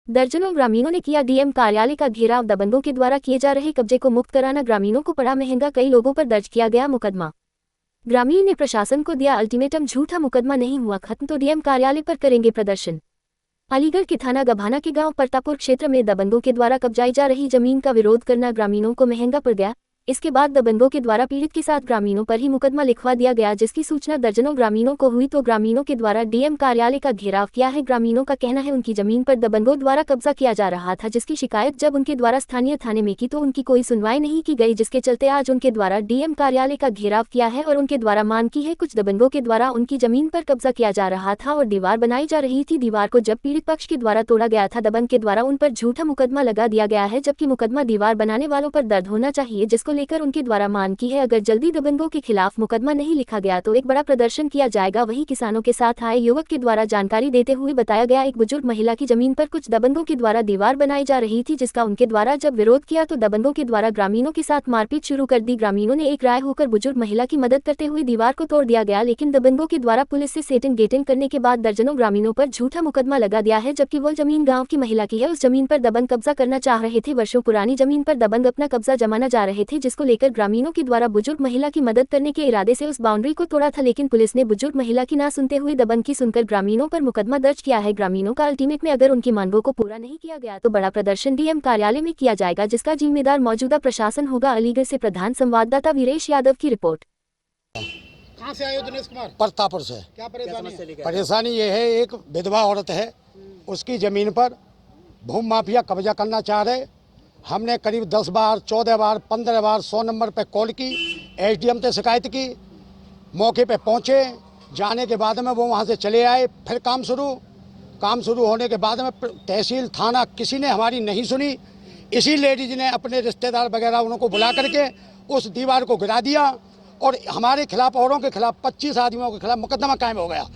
दर्जनों ग्रामीणों ने किया डीएम कार्यालय का घेराव। दबंगों के द्वारा किए जा रहे कब्जे को मुक्त कराना ग्रामीणों को पड़ा महंगा। कई लोगों पर दर्ज किया गया मुकदमा। ग्रामीण ने प्रशासन को दिया अल्टीमेटम, झूठा मुकदमा नहीं हुआ खत्म तो डीएम कार्यालय पर करेंगे प्रदर्शन। अलीगढ़ के थाना गभाना के गांव परतापुर क्षेत्र में दबंगों के द्वारा कब्जाई जा रही जमीन का विरोध करना ग्रामीणों को महंगा पड़ गया। इसके बाद दबंगों के द्वारा पीड़ित के साथ ग्रामीणों पर ही मुकदमा लिखवा दिया गया, जिसकी सूचना दर्जनों ग्रामीणों को हुई तो ग्रामीणों के द्वारा डीएम कार्यालय का घेराव किया है। ग्रामीणों का कहना है उनकी जमीन पर दबंगों द्वारा कब्जा किया जा रहा था, जिसकी शिकायत जब उनके द्वारा स्थानीय थाने में की तो उनकी कोई सुनवाई नहीं की गई, जिसके चलते आज उनके द्वारा डीएम कार्यालय का घेराव किया है और उनके द्वारा मांग की है। कुछ दबंगों के द्वारा उनकी जमीन पर कब्जा किया जा रहा था और दीवार बनाई जा रही थी। दीवार को जब पीड़ित पक्ष के द्वारा तोड़ा गया था, दबंग के द्वारा उन पर झूठा मुकदमा लगा दिया गया है, जबकि मुकदमा दीवार बनाने वालों पर दर्ज होना चाहिए, जिसको लेकर उनके द्वारा मांग की है अगर जल्दी दबंगों के खिलाफ मुकदमा नहीं लिखा गया तो एक बड़ा प्रदर्शन किया जाएगा। वहीं किसानों के साथ आए युवक के द्वारा जानकारी देते हुए बताया गया, एक बुजुर्ग महिला की जमीन पर कुछ दबंगों के द्वारा दीवार बनाई जा रही थी, जिसका उनके द्वारा जब विरोध किया तो दबंगों के द्वारा ग्रामीणों के साथ मारपीट शुरू कर दी। ग्रामीणों ने एक राय होकर बुजुर्ग महिला की मदद करते हुए दीवार को तोड़ दिया गया, लेकिन दबंगों के द्वारा पुलिस से सेटिंग गेटिंग करने के बाद दर्जनों ग्रामीणों पर झूठा मुकदमा लगा दिया है, जबकि वो जमीन गाँव की महिला की है। उस जमीन पर दबंग कब्जा करना चाह रहे थे। वर्षों पुरानी जमीन पर दबंग अपना कब्जा जमाना जा रहे थे, जिसको लेकर ग्रामीणों के द्वारा बुजुर्ग महिला की मदद करने के इरादे से उस बाउंड्री को तोड़ा था, लेकिन पुलिस ने बुजुर्ग महिला की ना सुनते हुए दबंग की सुनकर ग्रामीणों पर मुकदमा दर्ज किया है। ग्रामीणों का अल्टीमेट में अगर उनकी मांगों को पूरा नहीं किया गया तो बड़ा प्रदर्शन डीएम कार्यालय में किया जाएगा, जिसका जिम्मेदार मौजूदा प्रशासन होगा। अलीगढ़ से प्रधान संवाददाता वीरेश यादव की रिपोर्ट। कहाँ से आए हो दिनेश कुमार? परतापुर से। क्या परेशानी है? परेशानी ये है, एक विधवा औरत है, उसकी जमीन पर भूमि माफिया कब्जा करना चाह रहे। हमने करीब 10 बार 14 बार 15 बार 100 नंबर पे कॉल की, एसडीएम से शिकायत की, मौके पे पहुंचे। जाने के बाद में वो वहां से चले आए। फिर काम शुरू होने के बाद में तहसील थाना किसी ने हमारी नहीं सुनी। इसी लेडीज ने अपने रिश्तेदार वगैरह उनको बुला करके उस दीवार को गिरा दिया और हमारे खिलाफ, औरों के खिलाफ 25 आदमियों के खिलाफ मुकदमा कायम हो गया।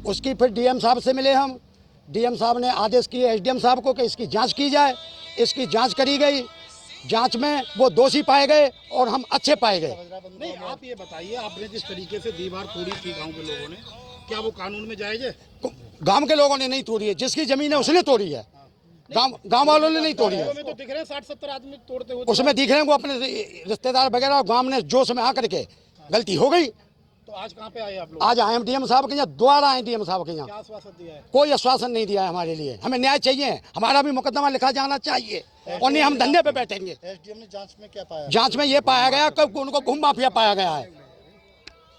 उसकी फिर डीएम साहब से मिले हम। डीएम साहब ने आदेश किए एसडीएम साहब को कि इसकी जांच की जाए। इसकी जांच करी गई। जांच में वो दोषी पाए गए और हम अच्छे पाए गए। नहीं, आप ये बताइए, आपने जिस तरीके से दीवार तोड़ी थी गांव के लोगों ने, क्या वो कानून में जायज है? गांव के लोगों ने नहीं तोड़ी है, जिसकी जमीन है उसने तोड़ी है। गांव वालों ने नहीं तोड़ी है। में तो दिख रहे हैं 60-70 आदमी तोड़ते हुए। उसमें दिख रहे हैं वो अपने रिश्तेदार वगैरह। गांव ने जोश में आकर के गलती हो गई। तो आज कहाँ पे आए आप लोग? आज आए हम डीएम साहब के यहाँ, दोबारा आए डीएम साहब के यहाँ। क्या आश्वासन दिया है? कोई आश्वासन नहीं दिया है हमारे लिए। हमें न्याय चाहिए, हमारा भी मुकदमा लिखा जाना चाहिए और नहीं हम धंधे पे बैठेंगे। एसडीएम ने जांच में क्या पाया? जांच में ये पाया गया कि उनको भूमि माफिया पाया गया है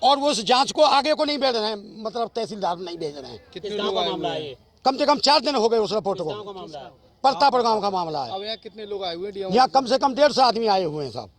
और वो उस जांच को आगे को नहीं भेज रहे हैं, मतलब तहसीलदार नहीं भेज रहे हैं। कितने लोग आए हुए? कम से कम 4 दिन हो गए उस रिपोर्ट को। परतापुर गाँव का मामला है। अब यहाँ कितने लोग आए हुए? यहाँ कम से कम 150 आदमी आए हुए हैं साहब।